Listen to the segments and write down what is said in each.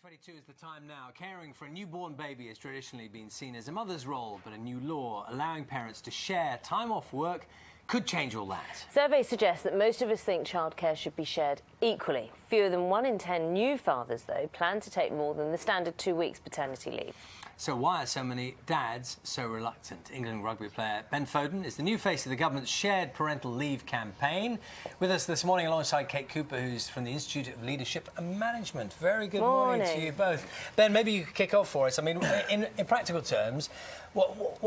8:22 is the time now. Caring for a newborn baby has traditionally been seen as a mother's role, but a new law allowing parents to share time off work could change all that. Surveys suggest that most of us think childcare should be shared equally. Fewer than 1 in 10 new fathers, though, plan to take more than the standard 2 weeks paternity leave. So why are so many dads so reluctant? England rugby player Ben Foden is the new face of the government's shared parental leave campaign. With us this morning alongside Kate Cooper, who's from the Institute of Leadership and Management. Very good morning to you both. Ben, maybe you could kick off for us. I mean, in practical terms,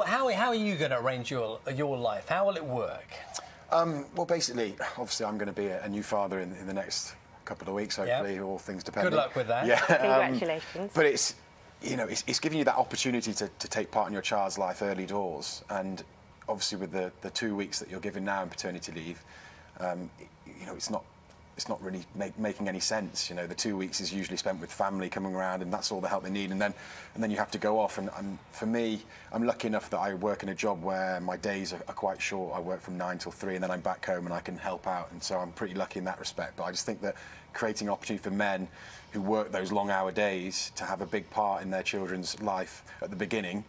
how are you going to arrange your life? How will it work? Well, basically, obviously, I'm going to be a new father in the next couple of weeks, hopefully, Yep. all things depending. Good luck with that. Yeah. Congratulations. But it's giving you that opportunity to take part in your child's life early doors, and obviously with the 2 weeks that you're given now in paternity leave, it's not really making any sense. The 2 weeks is usually spent with family coming around, and that's all the help they need, and then you have to go off. And for me, I'm lucky enough that I work in a job where my days are quite short. I work from 9 till 3, and then I'm back home and I can help out, and so I'm pretty lucky in that respect. But I just think that creating opportunity for men who work those long-hour days to have a big part in their children's life at the beginning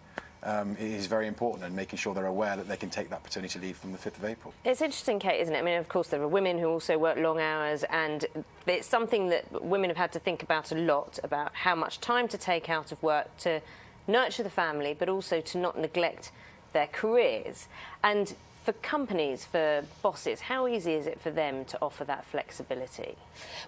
is very important, and making sure they're aware that they can take that paternity leave from the 5th of April. It's interesting, Kate, isn't it? I mean, of course, there are women who also work long hours, and it's something that women have had to think about a lot, about how much time to take out of work to nurture the family, but also to not neglect their careers. And for companies, for bosses, how easy is it for them to offer that flexibility?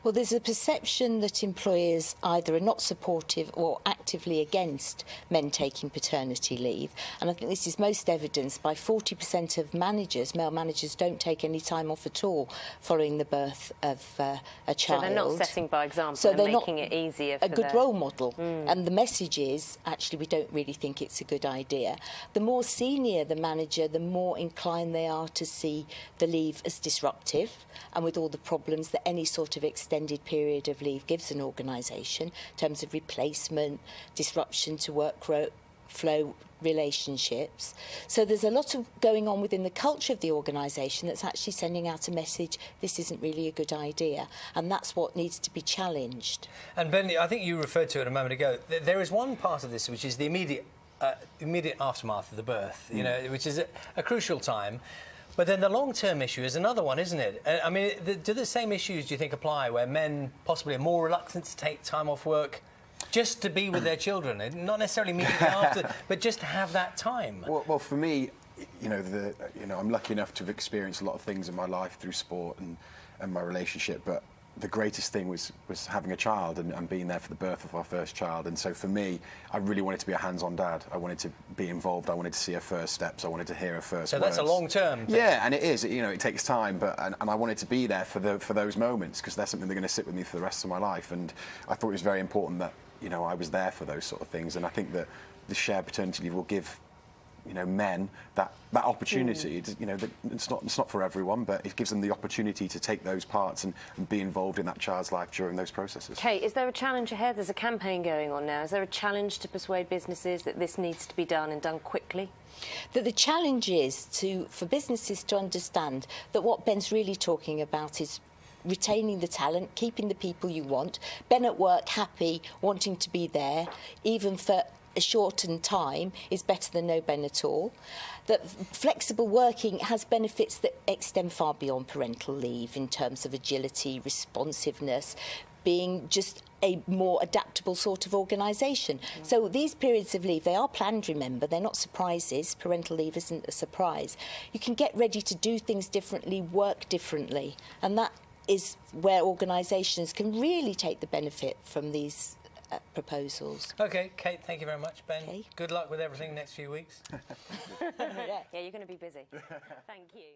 Well, there's a perception that employers either are not supportive or actively against men taking paternity leave. And I think this is most evidenced by 40% of managers, male managers, don't take any time off at all following the birth of a child. So they're not setting by example, so they're they're making it easier for a good role model. And the message is, actually, we don't really think it's a good idea. The more senior the manager, the more inclined they are to see the leave as disruptive, and with all the problems that any sort of extended period of leave gives an organisation in terms of replacement, disruption to workflow, relationships. So there's a lot of going on within the culture of the organisation that's actually sending out a message, this isn't really a good idea, and that's what needs to be challenged. And Ben, I think you referred to it a moment ago. There is one part of this which is the immediate aftermath of the birth, which is a crucial time. But then the long-term issue is another one, isn't it? I mean, do the same issues, do you think, apply where men possibly are more reluctant to take time off work just to be with their children, not necessarily immediately after, but just to have that time? Well, for me, I'm lucky enough to have experienced a lot of things in my life through sport and my relationship, but the greatest thing was having a child and being there for the birth of our first child. And so for me, I really wanted to be a hands-on dad. I wanted to be involved. I wanted to see her first steps. I wanted to hear her first words. So that's a long-term thing. Yeah, and it is. It takes time, but and I wanted to be there for those moments, because they're something they're going to sit with me for the rest of my life. And I thought it was very important that I was there for those sort of things. And I think that the shared paternity leave will give men that opportunity. It's not for everyone, but it gives them the opportunity to take those parts and be involved in that child's life during those processes. Kate, is there a challenge ahead? There's a campaign going on now. Is there a challenge to persuade businesses that this needs to be done and done quickly? That the challenge is for businesses to understand that what Ben's really talking about is retaining the talent, keeping the people you want. Ben at work, happy, wanting to be there, even for a shortened time, is better than no Ben at all. That flexible working has benefits that extend far beyond parental leave in terms of agility, responsiveness, being just a more adaptable sort of organisation. So these periods of leave, they are planned, remember, they're not surprises. Parental leave isn't a surprise. You can get ready to do things differently, work differently, and that is where organisations can really take the benefit from these proposals. OK, Kate, thank you very much. Ben, Okay. Good luck with everything next few weeks. Yeah, you're going to be busy. Thank you.